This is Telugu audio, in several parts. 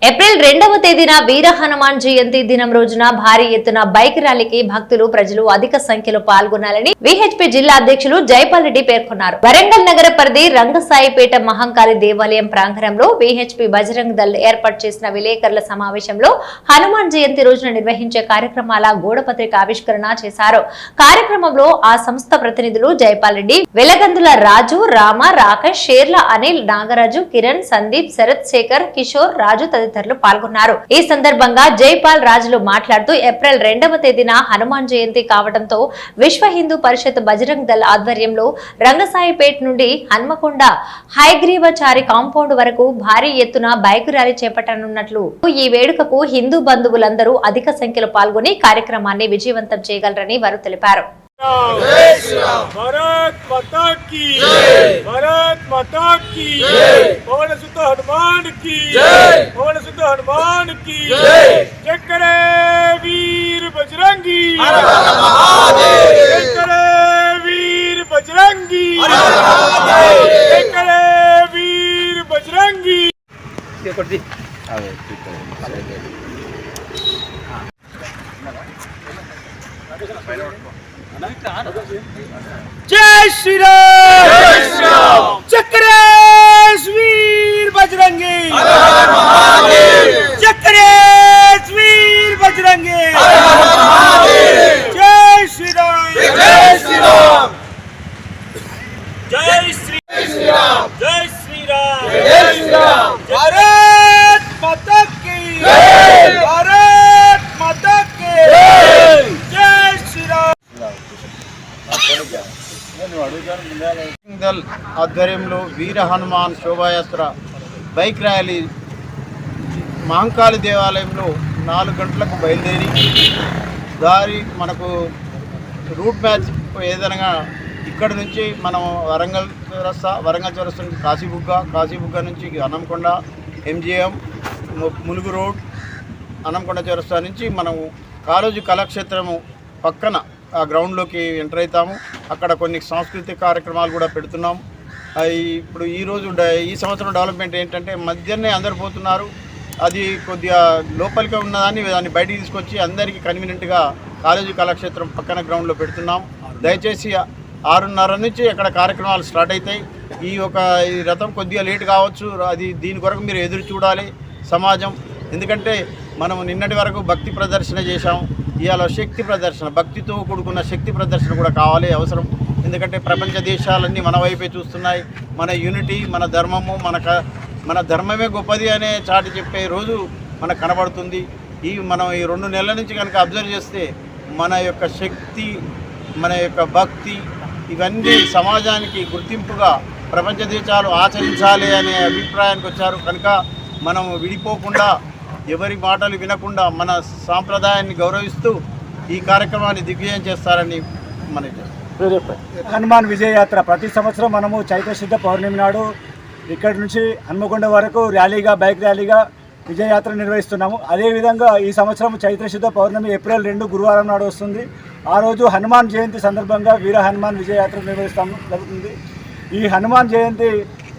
ఏప్రిల్ 2వ తేదీన వీర హనుమాన్ జయంతి దినం రోజున భారీ ఎత్తున బైక్ ర్యాలీకి భక్తులు ప్రజలు అధిక సంఖ్యలో పాల్గొనాలని విహెచ్పి జిల్లా అధ్యక్షులు జైపాల్ రెడ్డి పేర్కొన్నారు. వరంగల్ నగర పరిధి రంగసాయిపేట మహంకాళి దేవాలయం ప్రాంగణంలో విహెచ్పి బజరంగ్ దళ్ ఏర్పాటు చేసిన విలేకరుల సమావేశంలో హనుమాన్ జయంతి రోజున నిర్వహించే కార్యక్రమాల గోడపత్రిక ఆవిష్కరణ చేశారు. కార్యక్రమంలో ఆ సంస్థ ప్రతినిధులు జైపాల్ రెడ్డి, వెలగందుల రాజు, రామ, రాకేష్, షేర్ల అనిల్, నాగరాజు, కిరణ్, సందీప్, శరత్, శేఖర్, కిషోర్, రాజు తదితరులు పాల్గొన్నారు. ఈ సందర్భంగా జైపాల్ రాజులు మాట్లాడుతూ ఏప్రిల్ 2వ తేదీన హనుమాన్ జయంతి కావడంతో విశ్వ హిందూ పరిషత్ బజరంగ్ దళ్ ఆధ్వర్యంలో రంగసాయిపేట్ నుండి హన్మకొండ హైగ్రీవచారి కాంపౌండ్ వరకు భారీ ఎత్తున బైక్ ర్యాలీ చేపట్టనున్నట్లు, ఈ వేడుకకు హిందూ బంధువులందరూ అధిక సంఖ్యలో పాల్గొని కార్యక్రమాన్ని విజయవంతం చేయగలరని వారు తెలిపారు. भारत माता की जय, भारत माता की जय, पवन सुत हनुमान की जय, पवन सुत हनुमान की जय, जय करे वीर बजरंगी, हर हर महादेव, जय करे वीर बजरंगी, हर हर महादेव, जय करे वीर बजरंगी. जय श्री राम, जय श्री राम, चक्रेश वीर बजरंगी, हर हर महादेव, चक्रेश वीर बजरंगी, हर हर महादेव, जय श्री राम, जय श्री राम, जय श्री राम, जय श्री राम, जय श्री राम, भारत माता की जय, भारत माता की जय, जय श्री राम. దళ్ ఆధ్వర్యంలో వీర హనుమాన్ శోభాయాత్ర బైక్ ర్యాలీ మహంకాళి దేవాలయంలో 4 గంటలకు బయలుదేరి దారి మనకు రూట్ మ్యాచ్ ఏదనగా ఇక్కడ నుంచి మనం వరంగల్ చౌరస్తా నుంచి కాశీబుగ్గ నుంచి హన్మకొండ ఎంజిఎం ములుగు రోడ్ హన్మకొండ చౌరస్తా నుంచి మనం కాళోజీ కళాక్షేత్రము పక్కన ఆ గ్రౌండ్లోకి ఎంటర్ అవుతాము. అక్కడ కొన్ని సాంస్కృతిక కార్యక్రమాలు కూడా పెడుతున్నాం. ఇప్పుడు ఈ సంవత్సరం డెవలప్మెంట్ ఏంటంటే మధ్యాహ్నం అందరు పోతున్నారు, అది కొద్దిగా లోపలికి ఉన్నదాన్ని దాన్ని బయటికి తీసుకొచ్చి అందరికీ కన్వీనియంట్గా కాలేజీ కళాక్షేత్రం పక్కన గ్రౌండ్లో పెడుతున్నాం. దయచేసి 6:30 నుంచి అక్కడ కార్యక్రమాలు స్టార్ట్ అవుతాయి. ఈ రథం కొద్దిగా లేట్ కావచ్చు, దీని కొరకు మీరు ఎదురు చూడాలి సమాజం. ఎందుకంటే మనం నిన్నటి వరకు భక్తి ప్రదర్శన చేశాం, ఇవాళ శక్తి ప్రదర్శన, భక్తితో కూడుకున్న శక్తి ప్రదర్శన కూడా కావాలి అవసరం. ఎందుకంటే ప్రపంచ దేశాలన్నీ మన వైపే చూస్తున్నాయి. మన యూనిటీ, మన ధర్మము, మన ధర్మమే గొప్పది అనే చాటి చెప్పే రోజు మనకు కనబడుతుంది. మనం ఈ 2 నెలల నుంచి కనుక అబ్జర్వ్ చేస్తే మన యొక్క శక్తి, మన యొక్క భక్తి ఇవన్నీ సమాజానికి గుర్తింపుగా ప్రపంచ దేశాలు ఆచరించాలి అనే అభిప్రాయానికి వచ్చారు. కనుక మనం విడిపోకుండా, ఎవరి మాటలు వినకుండా మన సాంప్రదాయాన్ని గౌరవిస్తూ ఈ కార్యక్రమాన్ని దిగ్విజయం చేస్తారని మనకి. హనుమాన్ విజయయాత్ర ప్రతి సంవత్సరం మనము చైత్రశుద్ధ పౌర్ణమి నాడు ఇక్కడి నుంచి హన్మకొండ వరకు బైక్ ర్యాలీగా విజయయాత్ర నిర్వహిస్తున్నాము. అదేవిధంగా ఈ సంవత్సరం చైత్రశుద్ధ పౌర్ణమి ఏప్రిల్ 2 గురువారం నాడు వస్తుంది. ఆ రోజు హనుమాన్ జయంతి సందర్భంగా వీర హనుమాన్ విజయయాత్ర జరుగుతుంది. ఈ హనుమాన్ జయంతి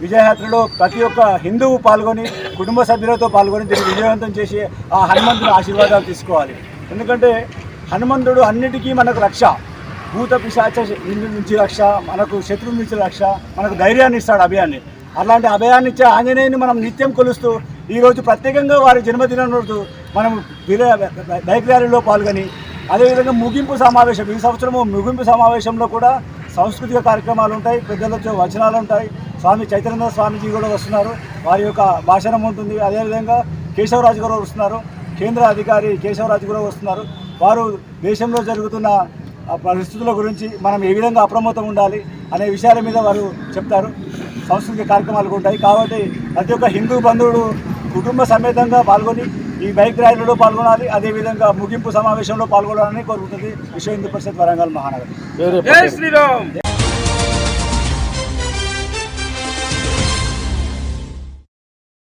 విజయయాత్రలో ప్రతి ఒక్క హిందువు పాల్గొని, కుటుంబ సభ్యులతో పాల్గొని దీన్ని విజయవంతం చేసి ఆ హనుమంతుని ఆశీర్వాదాలు తీసుకోవాలి. ఎందుకంటే హనుమంతుడు అన్నిటికీ మనకు రక్ష, భూత పిశాచ నుంచి రక్ష, మనకు శత్రువు నుంచి రక్ష, మనకు ధైర్యాన్ని ఇస్తాడు, అభయాన్ని. అలాంటి అభయాన్ని ఇచ్చే ఆంజనేయుని మనం నిత్యం కొలుస్తూ ఈరోజు ప్రత్యేకంగా వారి జన్మదినం రోజు మనం బైక్ ర్యాలీలో పాల్గొని, అదేవిధంగా ముగింపు సమావేశం, ఈ సంవత్సరము ముగింపు సమావేశంలో కూడా సాంస్కృతిక కార్యక్రమాలు ఉంటాయి, పెద్దలతో వచనాలు ఉంటాయి. స్వామి చైతన్య స్వామీజీ కూడా వస్తున్నారు, వారి యొక్క భాషణం ఉంటుంది. అదేవిధంగా కేశవరాజు గారు వస్తున్నారు, కేంద్ర అధికారి కేశవరాజు కూడా వస్తున్నారు. వారు దేశంలో జరుగుతున్న పరిస్థితుల గురించి మనం ఏ విధంగా అప్రమత్తం ఉండాలి అనే విషయాల మీద వారు చెప్తారు. సాంస్కృతిక కార్యక్రమాలు ఉంటాయి. కాబట్టి ప్రతి ఒక్క హిందూ బంధువుడు కుటుంబ సమేతంగా పాల్గొని ఈ బైక్ ర్యాలీలో పాల్గొనాలి. అదేవిధంగా ముగింపు సమావేశంలో పాల్గొనాలని కోరుకుంటుంది విశ్వ హిందూ పరిషత్ వరంగల్ మహానగర్. జై శ్రీరామ్.